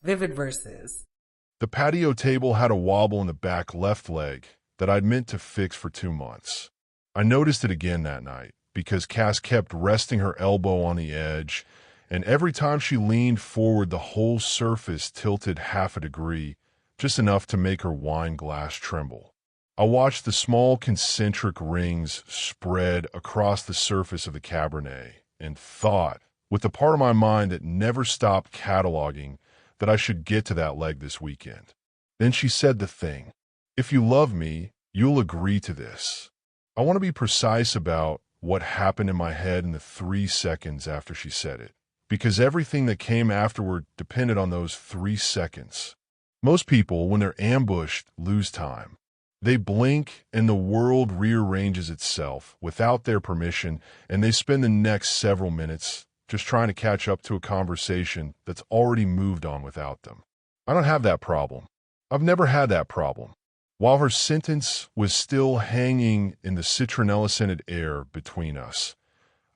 Vivid verses. The patio table had a wobble in the back left leg that I'd meant to fix for 2 months. I noticed it again that night because Cass kept resting her elbow on the edge, and every time she leaned forward, the whole surface tilted half a degree, just enough to make her wine glass tremble. I watched the small concentric rings spread across the surface of the Cabernet and thought, with the part of my mind that never stopped cataloging, that I should get to that leg this weekend. Then she said the thing. If you love me, you'll agree to this. I want to be precise about what happened in my head in the 3 seconds after she said it, because everything that came afterward depended on those 3 seconds. Most people, when they're ambushed, lose time. They blink and the world rearranges itself without their permission, and they spend the next several minutes just trying to catch up to a conversation that's already moved on without them. I don't have that problem. I've never had that problem. While her sentence was still hanging in the citronella-scented air between us,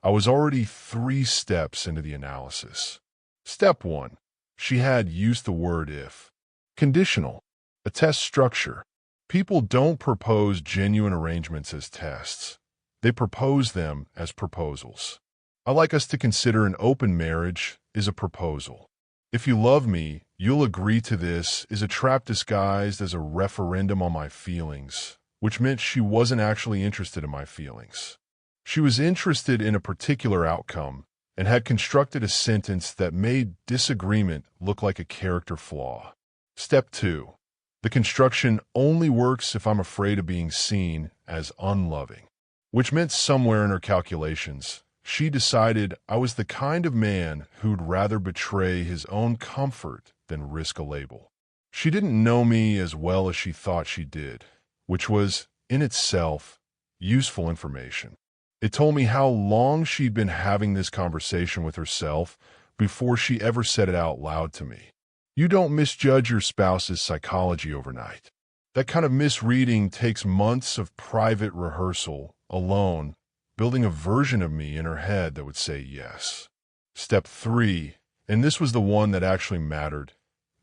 I was already 3 steps into the analysis. Step 1. She had used the word if. Conditional. A test structure. People don't propose genuine arrangements as tests. They propose them as proposals. I like us to consider an open marriage is a proposal. If you love me, you'll agree to this is a trap disguised as a referendum on my feelings, which meant she wasn't actually interested in my feelings. She was interested in a particular outcome and had constructed a sentence that made disagreement look like a character flaw. Step 2. The construction only works if I'm afraid of being seen as unloving, which meant somewhere in her calculations, she decided I was the kind of man who'd rather betray his own comfort than risk a label. She didn't know me as well as she thought she did, which was, in itself, useful information. It told me how long she'd been having this conversation with herself before she ever said it out loud to me. You don't misjudge your spouse's psychology overnight. That kind of misreading takes months of private rehearsal, alone, building a version of me in her head that would say yes. Step 3, and this was the one that actually mattered.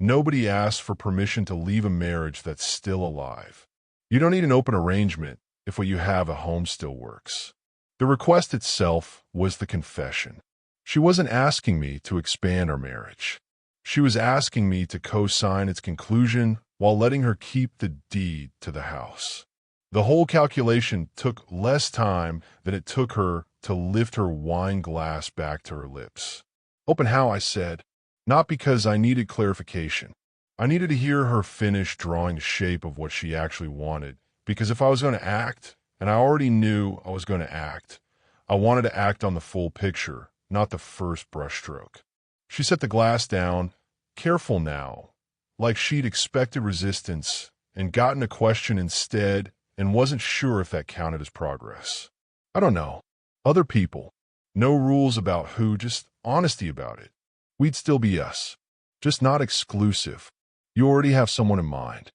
Nobody asks for permission to leave a marriage that's still alive. You don't need an open arrangement if what you have at home still works. The request itself was the confession. She wasn't asking me to expand our marriage. She was asking me to co-sign its conclusion while letting her keep the deed to the house. The whole calculation took less time than it took her to lift her wine glass back to her lips. Open how, I said, not because I needed clarification. I needed to hear her finish drawing the shape of what she actually wanted, because if I was going to act, and I already knew I was going to act, I wanted to act on the full picture, not the first brushstroke. She set the glass down, careful now, like she'd expected resistance and gotten a question instead and wasn't sure if that counted as progress. I don't know. Other people. No rules about who, just honesty about it. We'd still be us. Just not exclusive. You already have someone in mind.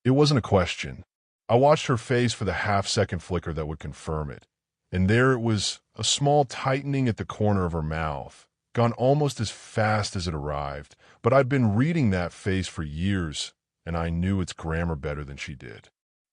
It wasn't a question. I watched her face for the half-second flicker that would confirm it. And there it was, a small tightening at the corner of her mouth, gone almost as fast as it arrived. But I'd been reading that face for years, and I knew its grammar better than she did.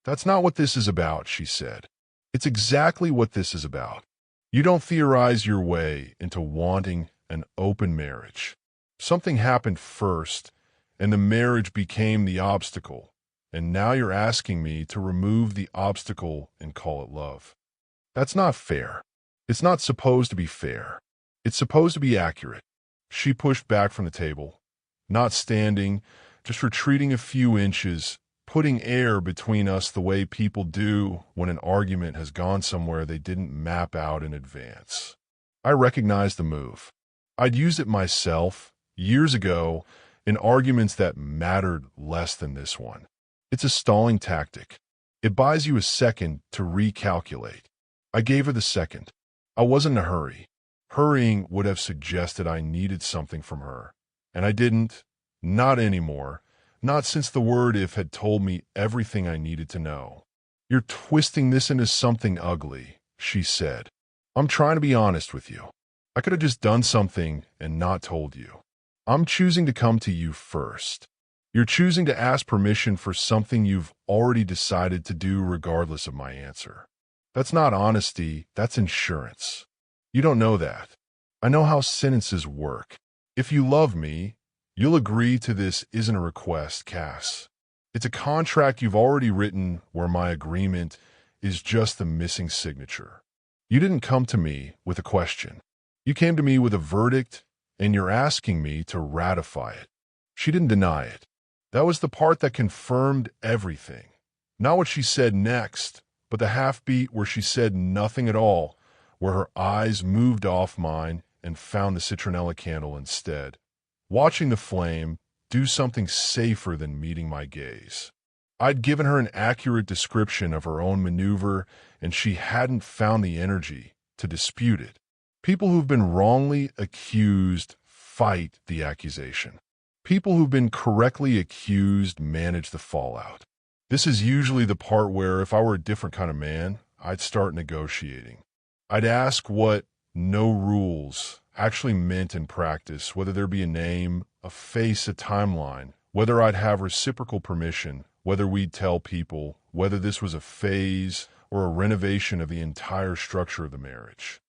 That's not what this is about, she said. It's exactly what this is about. You don't theorize your way into wanting an open marriage. Something happened first, and the marriage became the obstacle, and now you're asking me to remove the obstacle and call it love. That's not fair. It's not supposed to be fair. It's supposed to be accurate. She pushed back from the table, not standing, just retreating a few inches, putting air between us the way people do when an argument has gone somewhere they didn't map out in advance. I recognized the move. I'd used it myself, years ago, in arguments that mattered less than this one. It's a stalling tactic. It buys you a second to recalculate. I gave her the second. I wasn't in a hurry. Hurrying would have suggested I needed something from her. And I didn't. Not anymore. Not since the word if had told me everything I needed to know. You're twisting this into something ugly, she said. I'm trying to be honest with you. I could have just done something and not told you. I'm choosing to come to you first. You're choosing to ask permission for something you've already decided to do regardless of my answer. That's not honesty, that's insurance. You don't know that. I know how sentences work. If you love me, you'll agree to this isn't a request, Cass. It's a contract you've already written where my agreement is just the missing signature. You didn't come to me with a question. You came to me with a verdict, and you're asking me to ratify it. She didn't deny it. That was the part that confirmed everything. Not what she said next, but the half-beat where she said nothing at all, where her eyes moved off mine and found the citronella candle instead. Watching the flame do something safer than meeting my gaze. I'd given her an accurate description of her own maneuver, and she hadn't found the energy to dispute it. People who've been wrongly accused fight the accusation. People who've been correctly accused manage the fallout. This is usually the part where, if I were a different kind of man, I'd start negotiating. I'd ask what no rules actually meant in practice, whether there be a name, a face, a timeline, whether I'd have reciprocal permission, whether we'd tell people, whether this was a phase or a renovation of the entire structure of the marriage.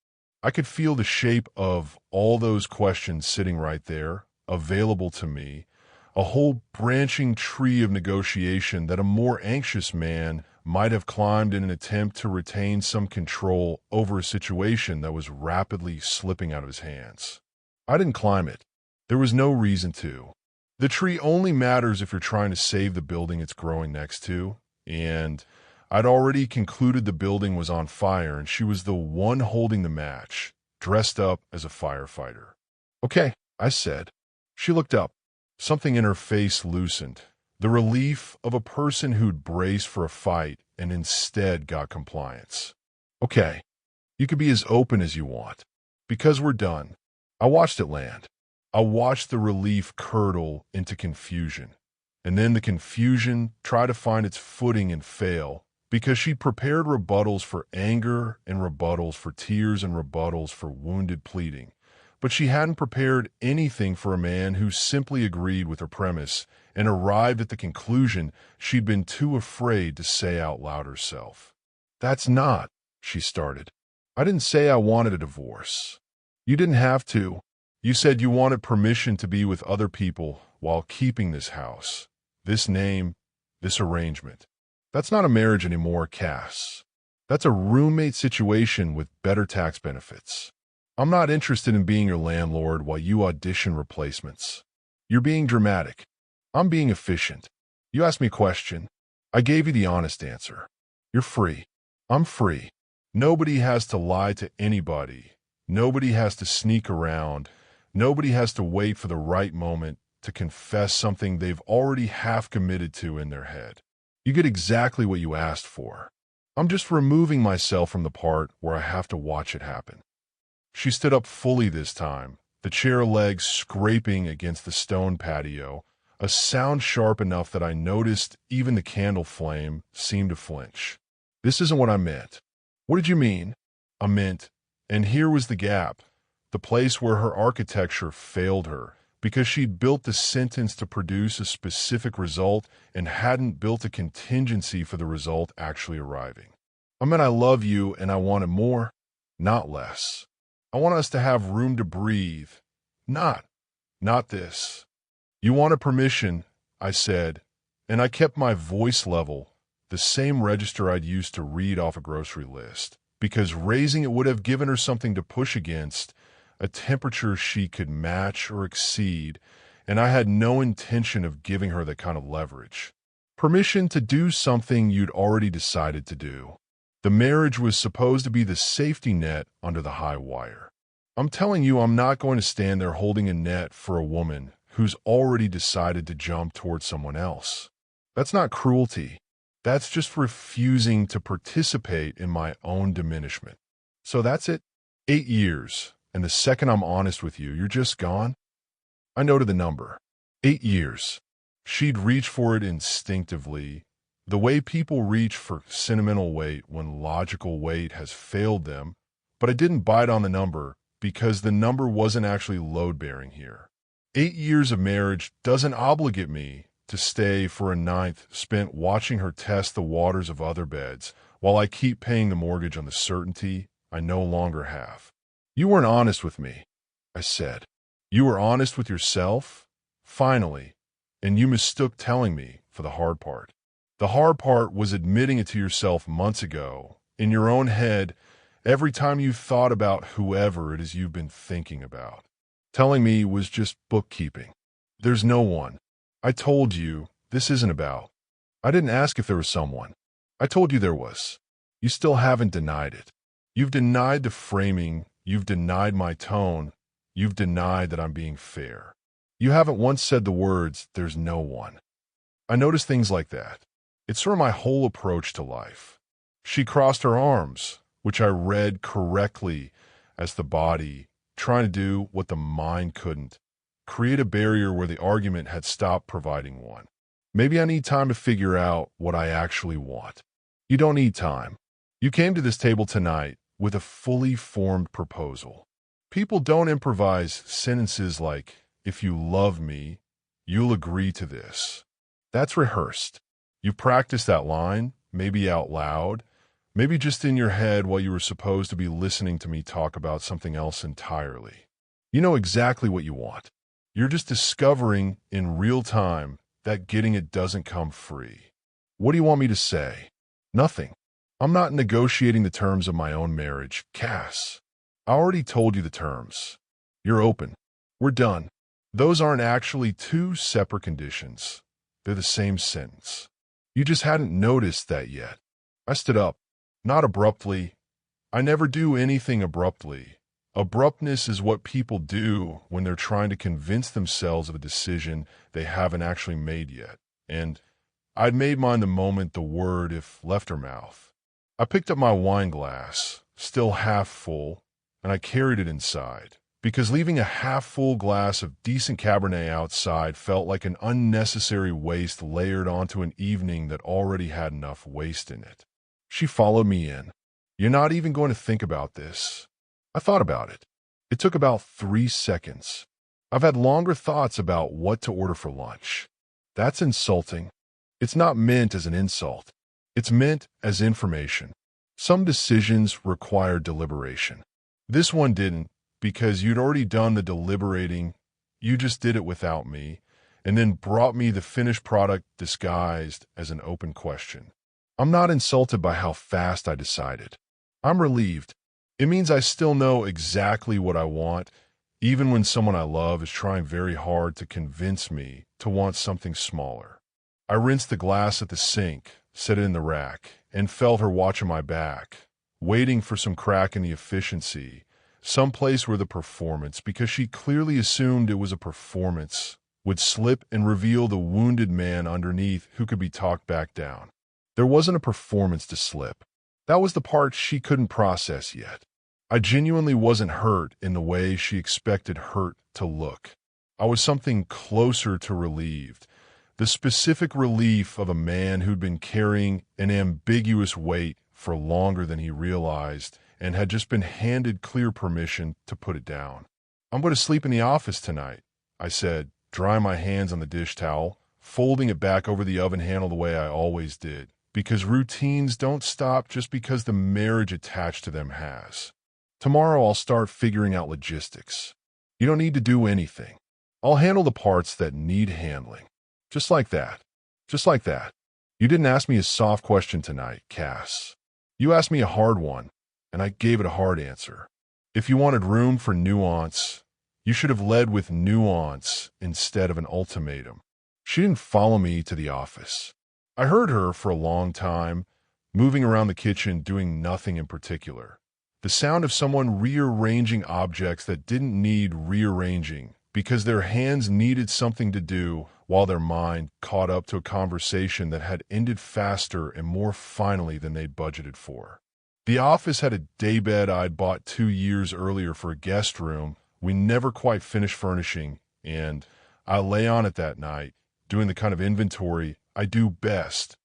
I could feel the shape of all those questions sitting right there, available to me, a whole branching tree of negotiation that a more anxious man might have climbed in an attempt to retain some control over a situation that was rapidly slipping out of his hands. I didn't climb it. There was no reason to. The tree only matters if you're trying to save the building it's growing next to, and I'd already concluded the building was on fire and she was the one holding the match, dressed up as a firefighter. "Okay," I said. She looked up. Something in her face loosened. The relief of a person who'd braced for a fight and instead got compliance. "Okay, you can be as open as you want. Because we're done." I watched it land. I watched the relief curdle into confusion, and then the confusion try to find its footing and fail, because she'd prepared rebuttals for anger and rebuttals for tears and rebuttals for wounded pleading. But she hadn't prepared anything for a man who simply agreed with her premise and arrived at the conclusion she'd been too afraid to say out loud herself. "That's not," she started. "I didn't say I wanted a divorce. You didn't have to. You said you wanted permission to be with other people while keeping this house, this name, this arrangement. That's not a marriage anymore, Cass. That's a roommate situation with better tax benefits. I'm not interested in being your landlord while you audition replacements. You're being dramatic. I'm being efficient. You asked me a question. I gave you the honest answer. You're free. I'm free. Nobody has to lie to anybody. Nobody has to sneak around. Nobody has to wait for the right moment to confess something they've already half committed to in their head. You get exactly what you asked for. I'm just removing myself from the part where I have to watch it happen." She stood up fully this time, the chair legs scraping against the stone patio, a sound sharp enough that I noticed even the candle flame seemed to flinch. "This isn't what I meant." "What did you mean?" "I meant," and here was the gap, the place where her architecture failed her, because she'd built the sentence to produce a specific result and hadn't built a contingency for the result actually arriving. "I meant I love you and I wanted more, not less. I want us to have room to breathe. Not this. You wanted permission," I said, and I kept my voice level, the same register I'd used to read off a grocery list, because raising it would have given her something to push against, a temperature she could match or exceed, and I had no intention of giving her that kind of leverage. Permission to do something you'd already decided to do. The marriage was supposed to be the safety net under the high wire. I'm telling you, I'm not going to stand there holding a net for a woman who's already decided to jump towards someone else. That's not cruelty. That's just refusing to participate in my own diminishment. So that's it. 8 years, and the second I'm honest with you, you're just gone? I noted the number. 8 years. She'd reach for it instinctively, the way people reach for sentimental weight when logical weight has failed them, but I didn't bite on the number because the number wasn't actually load-bearing here. 8 years of marriage doesn't obligate me to stay for a ninth spent watching her test the waters of other beds while I keep paying the mortgage on the certainty I no longer have. You weren't honest with me, I said. You were honest with yourself, finally, and you mistook telling me for the hard part. The hard part was admitting it to yourself months ago, in your own head, every time you thought about whoever it is you've been thinking about. Telling me was just bookkeeping. There's no one. I told you this isn't about. I didn't ask if there was someone. I told you there was. You still haven't denied it. You've denied the framing. You've denied my tone. You've denied that I'm being fair. You haven't once said the words, there's no one. I notice things like that. It's sort of my whole approach to life. She crossed her arms, which I read correctly as the body trying to do what the mind couldn't, create a barrier where the argument had stopped providing one. Maybe I need time to figure out what I actually want. You don't need time. You came to this table tonight with a fully formed proposal. People don't improvise sentences like, if you love me, you'll agree to this. That's rehearsed. You practiced that line, maybe out loud, maybe just in your head while you were supposed to be listening to me talk about something else entirely. You know exactly what you want. You're just discovering in real time that getting it doesn't come free. What do you want me to say? Nothing. I'm not negotiating the terms of my own marriage, Cass. I already told you the terms. You're open. We're done. Those aren't actually two separate conditions. They're the same sentence. You just hadn't noticed that yet. I stood up. Not abruptly. I never do anything abruptly. Abruptness is what people do when they're trying to convince themselves of a decision they haven't actually made yet. And I'd made mine the moment the word if left her mouth. I picked up my wine glass, still half full, and I carried it inside, because leaving a half-full glass of decent Cabernet outside felt like an unnecessary waste layered onto an evening that already had enough waste in it. She followed me in. You're not even going to think about this. I thought about it. It took about 3 seconds. I've had longer thoughts about what to order for lunch. That's insulting. It's not meant as an insult. It's meant as information. Some decisions require deliberation. This one didn't, because you'd already done the deliberating. You just did it without me, and then brought me the finished product disguised as an open question. I'm not insulted by how fast I decided. I'm relieved. It means I still know exactly what I want, even when someone I love is trying very hard to convince me to want something smaller. I rinsed the glass at the sink, set it in the rack, and felt her watching my back, waiting for some crack in the efficiency, some place where the performance, because she clearly assumed it was a performance, would slip and reveal the wounded man underneath who could be talked back down. There wasn't a performance to slip. That was the part she couldn't process yet. I genuinely wasn't hurt in the way she expected hurt to look. I was something closer to relieved, the specific relief of a man who'd been carrying an ambiguous weight for longer than he realized and had just been handed clear permission to put it down. I'm going to sleep in the office tonight, I said, drying my hands on the dish towel, folding it back over the oven handle the way I always did, because routines don't stop just because the marriage attached to them has. Tomorrow I'll start figuring out logistics. You don't need to do anything. I'll handle the parts that need handling. Just like that. Just like that. You didn't ask me a soft question tonight, Cass. You asked me a hard one, and I gave it a hard answer. If you wanted room for nuance, you should have led with nuance instead of an ultimatum. She didn't follow me to the office. I heard her for a long time, moving around the kitchen doing nothing in particular. The sound of someone rearranging objects that didn't need rearranging because their hands needed something to do while their mind caught up to a conversation that had ended faster and more finally than they'd budgeted for. The office had a daybed I'd bought 2 years earlier for a guest room we never quite finished furnishing, and I lay on it that night, doing the kind of inventory I do best.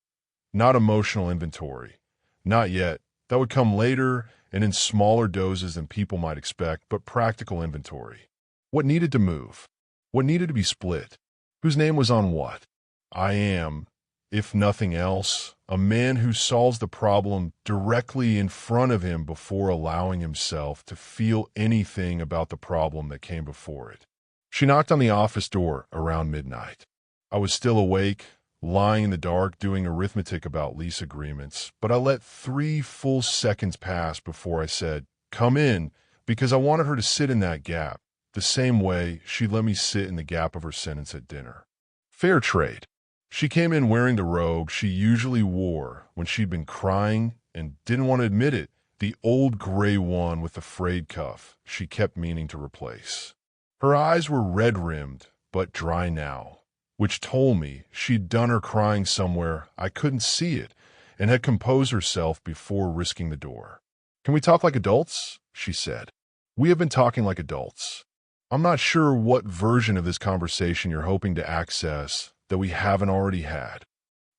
Not emotional inventory. Not yet. That would come later and in smaller doses than people might expect, but practical inventory. What needed to move? What needed to be split? Whose name was on what? I am, if nothing else, a man who solves the problem directly in front of him before allowing himself to feel anything about the problem that came before it. She knocked on the office door around midnight. I was still awake, lying in the dark doing arithmetic about lease agreements, but I let 3 full seconds pass before I said, "Come in," because I wanted her to sit in that gap, the same way she let me sit in the gap of her sentence at dinner. Fair trade. She came in wearing the robe she usually wore when she'd been crying and didn't want to admit it, the old gray one with the frayed cuff she kept meaning to replace. Her eyes were red-rimmed, but dry now, which told me she'd done her crying somewhere I couldn't see it and had composed herself before risking the door. "Can we talk like adults?" she said. "We have been talking like adults. I'm not sure what version of this conversation you're hoping to access that we haven't already had.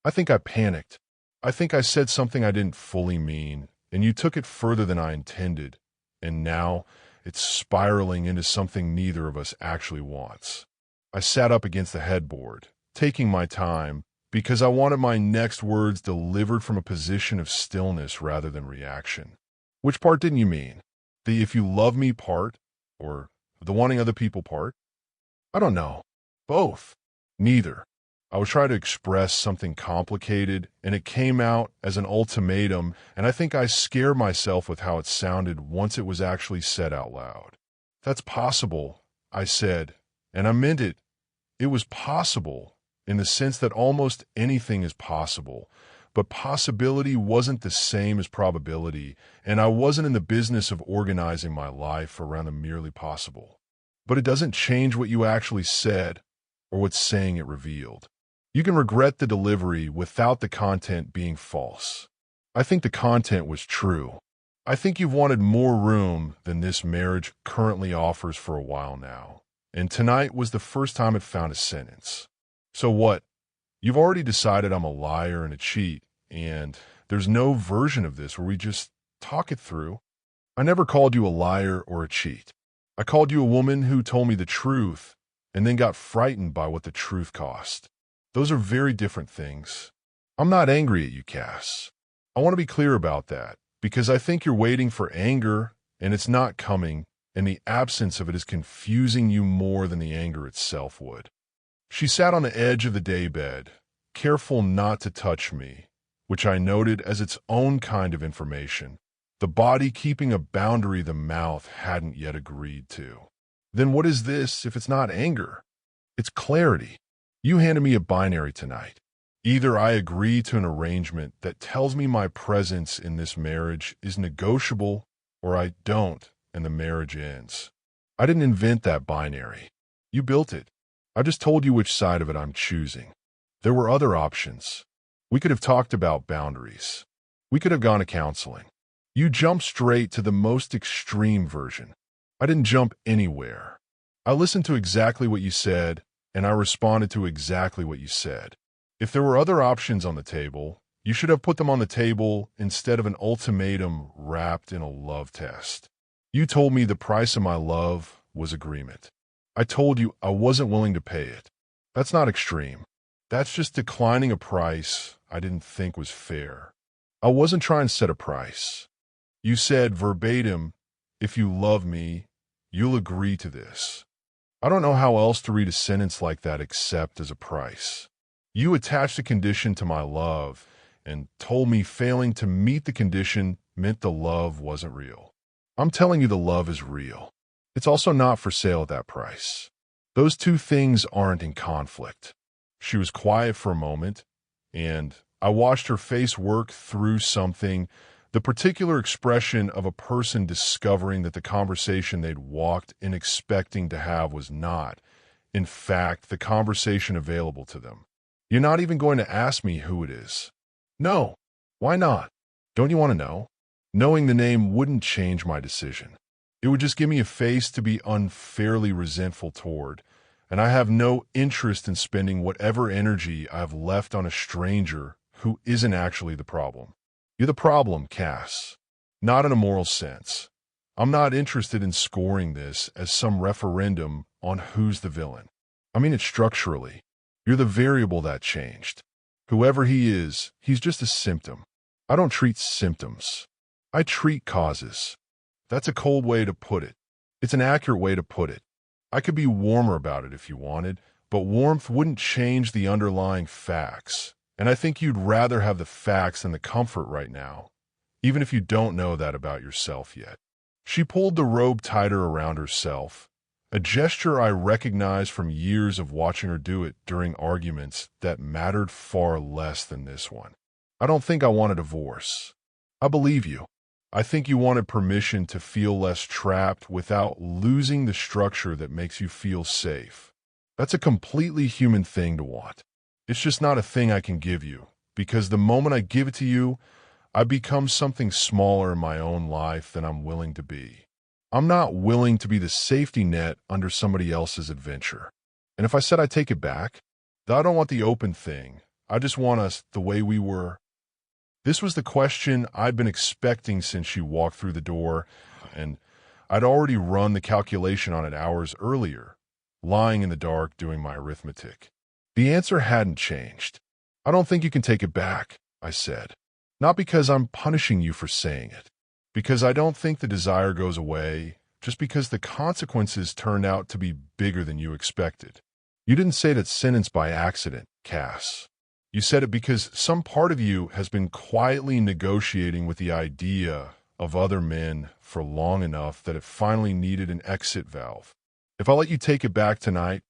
I think I panicked. I think I said something I didn't fully mean, and you took it further than I intended, and now it's spiraling into something neither of us actually wants." I sat up against the headboard, taking my time, because I wanted my next words delivered from a position of stillness rather than reaction. "Which part didn't you mean? The if you love me part, or the wanting other people part?" "I don't know. Both." "Neither." I was trying to express something complicated, and it came out as an ultimatum, and I think I scared myself with how it sounded once it was actually said out loud. "That's possible," I said, and I meant it. It was possible, in the sense that almost anything is possible, but possibility wasn't the same as probability, and I wasn't in the business of organizing my life around the merely possible. But it doesn't change what you actually said, or what saying it revealed. You can regret the delivery without the content being false. I think the content was true. I think you've wanted more room than this marriage currently offers for a while now, and tonight was the first time it found a sentence. So what? You've already decided I'm a liar and a cheat, and there's no version of this where we just talk it through. I never called you a liar or a cheat. I called you a woman who told me the truth and then got frightened by what the truth cost. Those are very different things. I'm not angry at you, Cass. I want to be clear about that, because I think you're waiting for anger, and it's not coming, and the absence of it is confusing you more than the anger itself would. She sat on the edge of the daybed, careful not to touch me, which I noted as its own kind of information, the body keeping a boundary the mouth hadn't yet agreed to. Then what is this if it's not anger? It's clarity. You handed me a binary tonight. Either I agree to an arrangement that tells me my presence in this marriage is negotiable, or I don't, and the marriage ends. I didn't invent that binary. You built it. I just told you which side of it I'm choosing. There were other options. We could have talked about boundaries. We could have gone to counseling. You jumped straight to the most extreme version. I didn't jump anywhere. I listened to exactly what you said, and I responded to exactly what you said. If there were other options on the table, you should have put them on the table instead of an ultimatum wrapped in a love test. You told me the price of my love was agreement. I told you I wasn't willing to pay it. That's not extreme. That's just declining a price I didn't think was fair. I wasn't trying to set a price. You said verbatim, "If you love me, you'll agree to this." I don't know how else to read a sentence like that except as a price. You attached a condition to my love and told me failing to meet the condition meant the love wasn't real. I'm telling you the love is real. It's also not for sale at that price. Those two things aren't in conflict. She was quiet for a moment, and I watched her face work through something, the particular expression of a person discovering that the conversation they'd walked in expecting to have was not, in fact, the conversation available to them. "You're not even going to ask me who it is?" "No." "Why not?" "Don't you want to know?" Knowing the name wouldn't change my decision. It would just give me a face to be unfairly resentful toward, and I have no interest in spending whatever energy I've left on a stranger who isn't actually the problem. You're the problem, Cass. Not in a moral sense. I'm not interested in scoring this as some referendum on who's the villain. I mean it structurally. You're the variable that changed. Whoever he is, he's just a symptom. I don't treat symptoms. I treat causes. That's a cold way to put it. It's an accurate way to put it. I could be warmer about it if you wanted, but warmth wouldn't change the underlying facts. And I think you'd rather have the facts than the comfort right now, even if you don't know that about yourself yet. She pulled the robe tighter around herself, a gesture I recognized from years of watching her do it during arguments that mattered far less than this one. I don't think I want a divorce. I believe you. I think you wanted permission to feel less trapped without losing the structure that makes you feel safe. That's a completely human thing to want. It's just not a thing I can give you, because the moment I give it to you, I become something smaller in my own life than I'm willing to be. I'm not willing to be the safety net under somebody else's adventure. And if I said I take it back, I don't want the open thing. I just want us the way we were. This was the question I'd been expecting since she walked through the door, and I'd already run the calculation on it hours earlier, lying in the dark doing my arithmetic. The answer hadn't changed. I don't think you can take it back, I said. Not because I'm punishing you for saying it. Because I don't think the desire goes away, just because the consequences turned out to be bigger than you expected. You didn't say that sentence by accident, Cass. You said it because some part of you has been quietly negotiating with the idea of other men for long enough that it finally needed an exit valve. If I let you take it back tonight,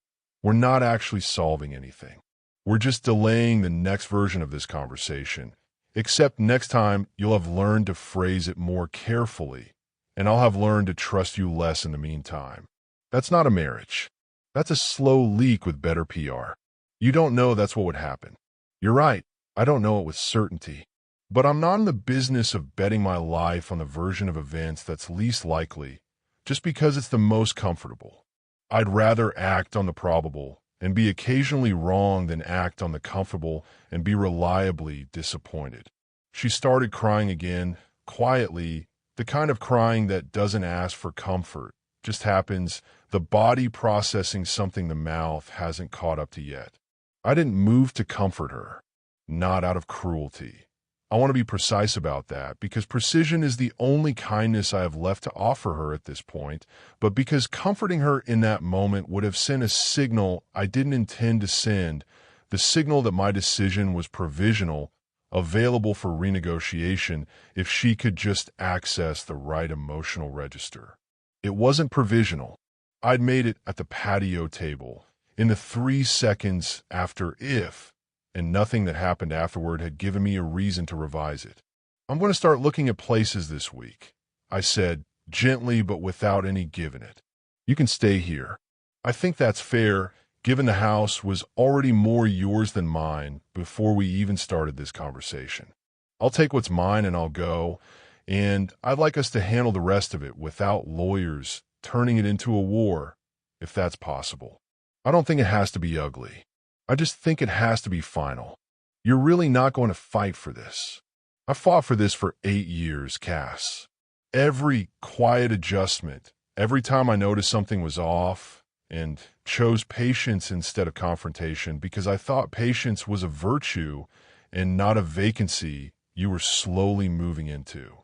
we're not actually solving anything. We're just delaying the next version of this conversation. Except next time, you'll have learned to phrase it more carefully, and I'll have learned to trust you less in the meantime. That's not a marriage. That's a slow leak with better PR. You don't know that's what would happen. You're right, I don't know it with certainty. But I'm not in the business of betting my life on the version of events that's least likely, just because it's the most comfortable. I'd rather act on the probable and be occasionally wrong than act on the comfortable and be reliably disappointed. She started crying again, quietly, the kind of crying that doesn't ask for comfort, just happens, the body processing something the mouth hasn't caught up to yet. I didn't move to comfort her, not out of cruelty. I want to be precise about that because precision is the only kindness I have left to offer her at this point, but because comforting her in that moment would have sent a signal I didn't intend to send, the signal that my decision was provisional, available for renegotiation if she could just access the right emotional register. It wasn't provisional. I'd made it at the patio table, in the 3 seconds after if, and nothing that happened afterward had given me a reason to revise it. I'm going to start looking at places this week, I said, gently but without any giving it. You can stay here. I think that's fair, given the house was already more yours than mine before we even started this conversation. I'll take what's mine and I'll go, and I'd like us to handle the rest of it without lawyers turning it into a war, if that's possible. I don't think it has to be ugly. I just think it has to be final. You're really not going to fight for this. I fought for this for 8 years, Cass. Every quiet adjustment, every time I noticed something was off, and chose patience instead of confrontation because I thought patience was a virtue and not a vacancy you were slowly moving into.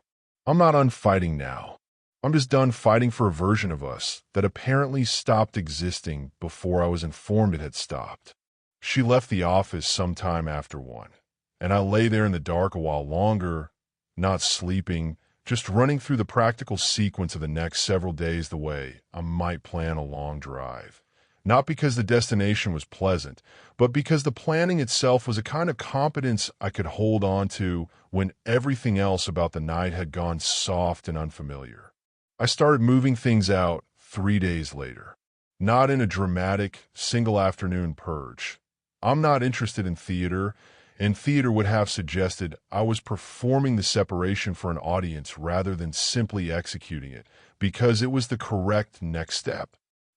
I'm not unfighting now. I'm just done fighting for a version of us that apparently stopped existing before I was informed it had stopped. She left the office sometime after 1, and I lay there in the dark a while longer, not sleeping, just running through the practical sequence of the next several days the way I might plan a long drive. Not because the destination was pleasant, but because the planning itself was a kind of competence I could hold on to when everything else about the night had gone soft and unfamiliar. I started moving things out 3 days later, not in a dramatic, single-afternoon purge. I'm not interested in theater, and theater would have suggested I was performing the separation for an audience rather than simply executing it, because it was the correct next step.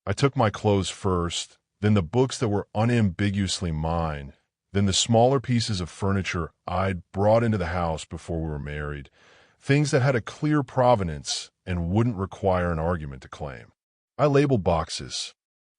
I took my clothes first, then the books that were unambiguously mine, then the smaller pieces of furniture I'd brought into the house before we were married, things that had a clear provenance and wouldn't require an argument to claim. I labeled boxes.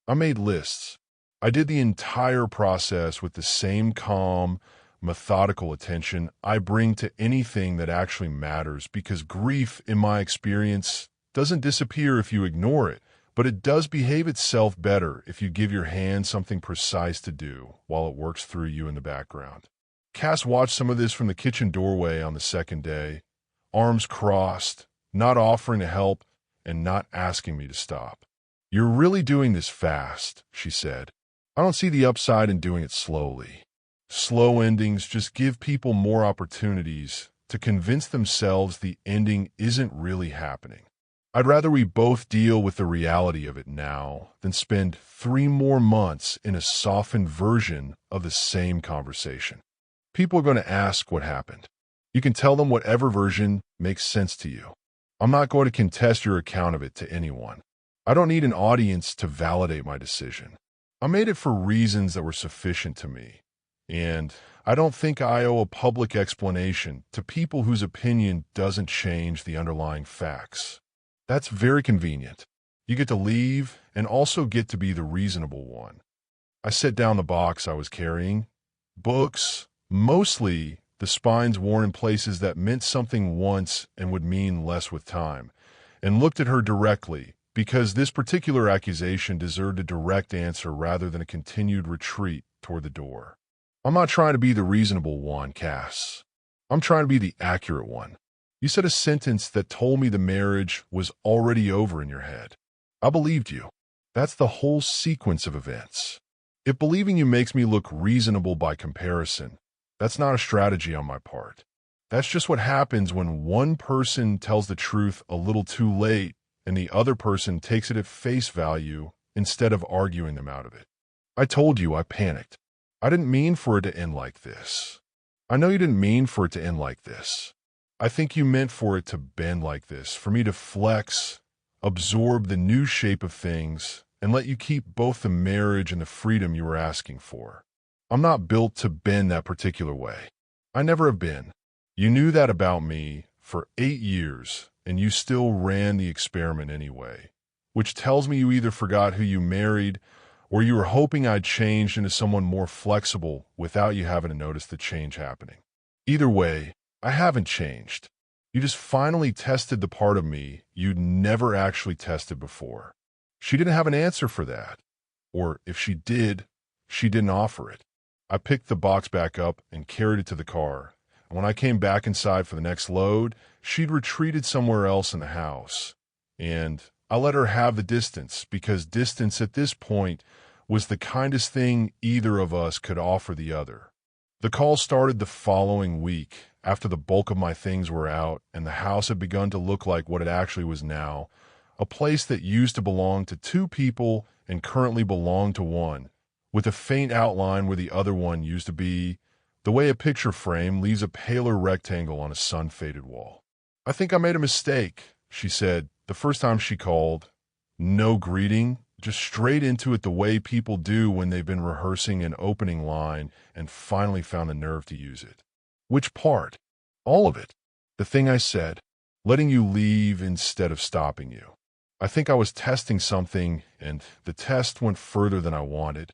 I made lists. I did the entire process with the same calm, methodical attention I bring to anything that actually matters, because grief, in my experience, doesn't disappear if you ignore it, but it does behave itself better if you give your hand something precise to do while it works through you in the background. Cass watched some of this from the kitchen doorway on the second day, arms crossed, not offering to help and not asking me to stop. "You're really doing this fast," she said. "I don't see the upside in doing it slowly. Slow endings just give people more opportunities to convince themselves the ending isn't really happening. I'd rather we both deal with the reality of it now than spend 3 more months in a softened version of the same conversation. People are going to ask what happened. You can tell them whatever version makes sense to you. I'm not going to contest your account of it to anyone. I don't need an audience to validate my decision. I made it for reasons that were sufficient to me, and I don't think I owe a public explanation to people whose opinion doesn't change the underlying facts. That's very convenient. You get to leave and also get to be the reasonable one." I set down the box I was carrying. Books, mostly the spines worn in places that meant something once and would mean less with time, and looked at her directly, because this particular accusation deserved a direct answer rather than a continued retreat toward the door. "I'm not trying to be the reasonable one, Cass. I'm trying to be the accurate one. You said a sentence that told me the marriage was already over in your head. I believed you. That's the whole sequence of events. If believing you makes me look reasonable by comparison, that's not a strategy on my part. That's just what happens when one person tells the truth a little too late and the other person takes it at face value instead of arguing them out of it. I told you I panicked. I didn't mean for it to end like this. I know you didn't mean for it to end like this. I think you meant for it to bend like this, for me to flex, absorb the new shape of things, and let you keep both the marriage and the freedom you were asking for. I'm not built to bend that particular way. I never have been. You knew that about me for 8 years, and you still ran the experiment anyway, which tells me you either forgot who you married or you were hoping I'd changed into someone more flexible without you having to notice the change happening. Either way, I haven't changed. You just finally tested the part of me you'd never actually tested before. She didn't have an answer for that. Or if she did, she didn't offer it. I picked the box back up and carried it to the car. And when I came back inside for the next load, she'd retreated somewhere else in the house. And I let her have the distance, because distance at this point was the kindest thing either of us could offer the other. The call started the following week, after the bulk of my things were out and the house had begun to look like what it actually was now, a place that used to belong to 2 people and currently belonged to one, with a faint outline where the other one used to be, the way a picture frame leaves a paler rectangle on a sun-faded wall. "I think I made a mistake," she said the first time she called. No greeting, just straight into it the way people do when they've been rehearsing an opening line and finally found the nerve to use it. "Which part?" "All of it. The thing I said, letting you leave instead of stopping you. I think I was testing something, and the test went further than I wanted.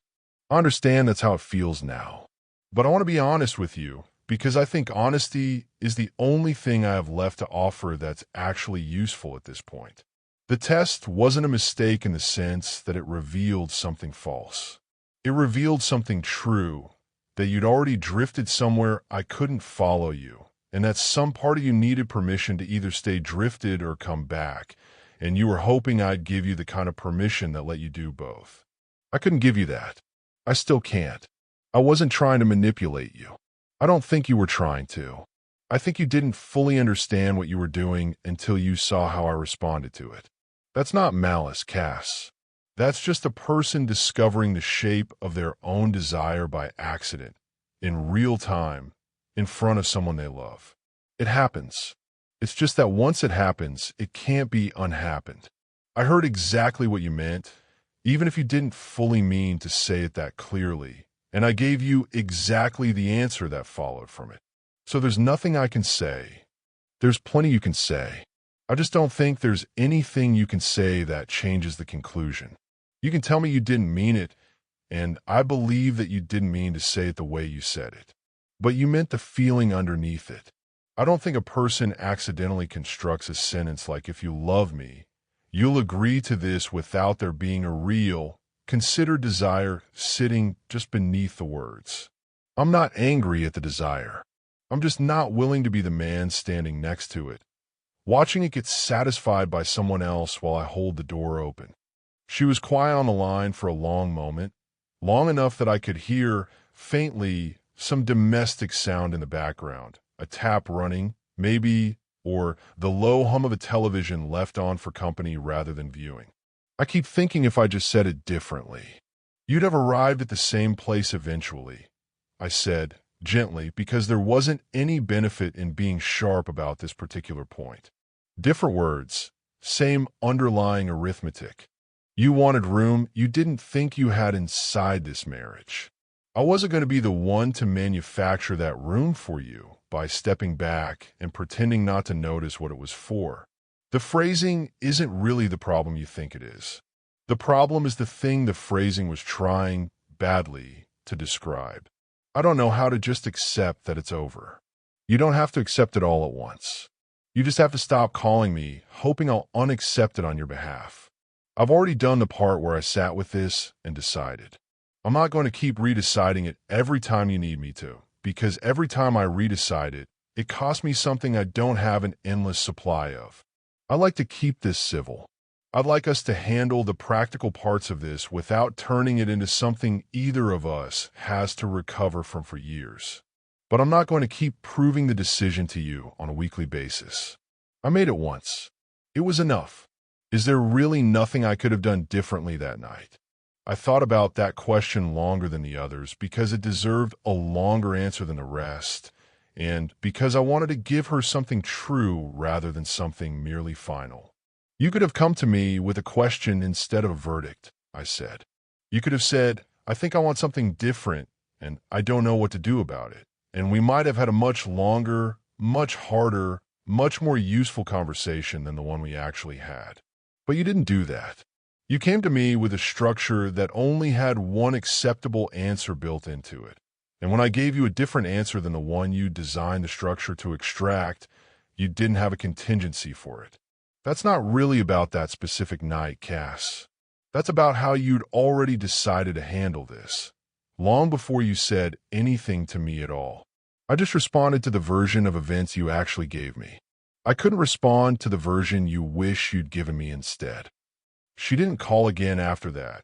I understand that's how it feels now. But I want to be honest with you, because I think honesty is the only thing I have left to offer that's actually useful at this point. The test wasn't a mistake in the sense that it revealed something false. It revealed something true, that you'd already drifted somewhere I couldn't follow you, and that some part of you needed permission to either stay drifted or come back, and you were hoping I'd give you the kind of permission that let you do both. I couldn't give you that. I still can't. I wasn't trying to manipulate you. I don't think you were trying to. I think you didn't fully understand what you were doing until you saw how I responded to it. That's not malice, Cass. That's just a person discovering the shape of their own desire by accident, in real time, in front of someone they love. It happens. It's just that once it happens, it can't be unhappened. I heard exactly what you meant, even if you didn't fully mean to say it that clearly, and I gave you exactly the answer that followed from it. So there's nothing I can say. There's plenty you can say. I just don't think there's anything you can say that changes the conclusion. You can tell me you didn't mean it, and I believe that you didn't mean to say it the way you said it, but you meant the feeling underneath it. I don't think a person accidentally constructs a sentence like, if you love me, you'll agree to this without there being a real, considered desire sitting just beneath the words. I'm not angry at the desire. I'm just not willing to be the man standing next to it, watching it get satisfied by someone else while I hold the door open. She was quiet on the line for a long moment, long enough that I could hear, faintly, some domestic sound in the background, a tap running, maybe, or the low hum of a television left on for company rather than viewing. I keep thinking if I just said it differently, you'd have arrived at the same place eventually, I said, gently, because there wasn't any benefit in being sharp about this particular point. Different words, same underlying arithmetic. You wanted room you didn't think you had inside this marriage. I wasn't going to be the one to manufacture that room for you by stepping back and pretending not to notice what it was for. The phrasing isn't really the problem you think it is. The problem is the thing the phrasing was trying, badly, to describe. I don't know how to just accept that it's over. You don't have to accept it all at once. You just have to stop calling me, hoping I'll unaccept it on your behalf. I've already done the part where I sat with this and decided. I'm not going to keep redeciding it every time you need me to, because every time I redecide it, it costs me something I don't have an endless supply of. I like to keep this civil. I'd like us to handle the practical parts of this without turning it into something either of us has to recover from for years. But I'm not going to keep proving the decision to you on a weekly basis. I made it once. It was enough. Is there really nothing I could have done differently that night? I thought about that question longer than the others because it deserved a longer answer than the rest, and because I wanted to give her something true rather than something merely final. You could have come to me with a question instead of a verdict, I said. You could have said, I think I want something different, and I don't know what to do about it. And we might have had a much longer, much harder, much more useful conversation than the one we actually had. But you didn't do that. You came to me with a structure that only had one acceptable answer built into it. And when I gave you a different answer than the one you designed the structure to extract, you didn't have a contingency for it. That's not really about that specific night, Cass. That's about how you'd already decided to handle this, long before you said anything to me at all. I just responded to the version of events you actually gave me. I couldn't respond to the version you wish you'd given me instead. She didn't call again after that,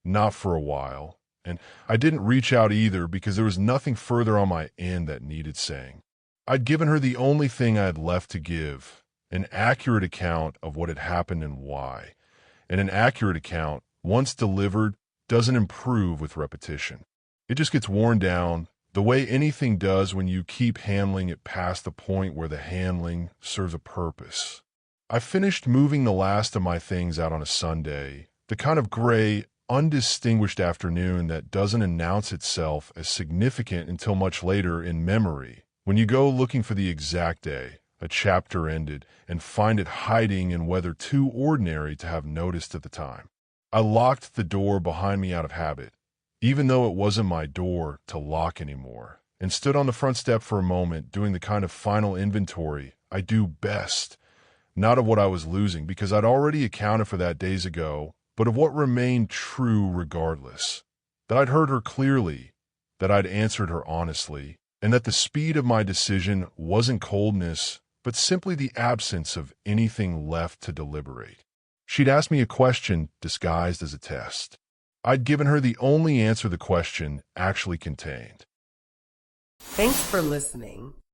not for a while, and I didn't reach out either because there was nothing further on my end that needed saying. I'd given her the only thing I had left to give, an accurate account of what had happened and why, and an accurate account, once delivered, doesn't improve with repetition. It just gets worn down, the way anything does when you keep handling it past the point where the handling serves a purpose. I finished moving the last of my things out on a Sunday, the kind of gray, undistinguished afternoon that doesn't announce itself as significant until much later in memory. When you go looking for the exact day, a chapter ended, and find it hiding in weather too ordinary to have noticed at the time. I locked the door behind me out of habit, even though it wasn't my door to lock anymore, and stood on the front step for a moment doing the kind of final inventory I do best, not of what I was losing because I'd already accounted for that days ago, but of what remained true regardless, that I'd heard her clearly, that I'd answered her honestly, and that the speed of my decision wasn't coldness, but simply the absence of anything left to deliberate. She'd asked me a question disguised as a test. I'd given her the only answer the question actually contained. Thanks for listening.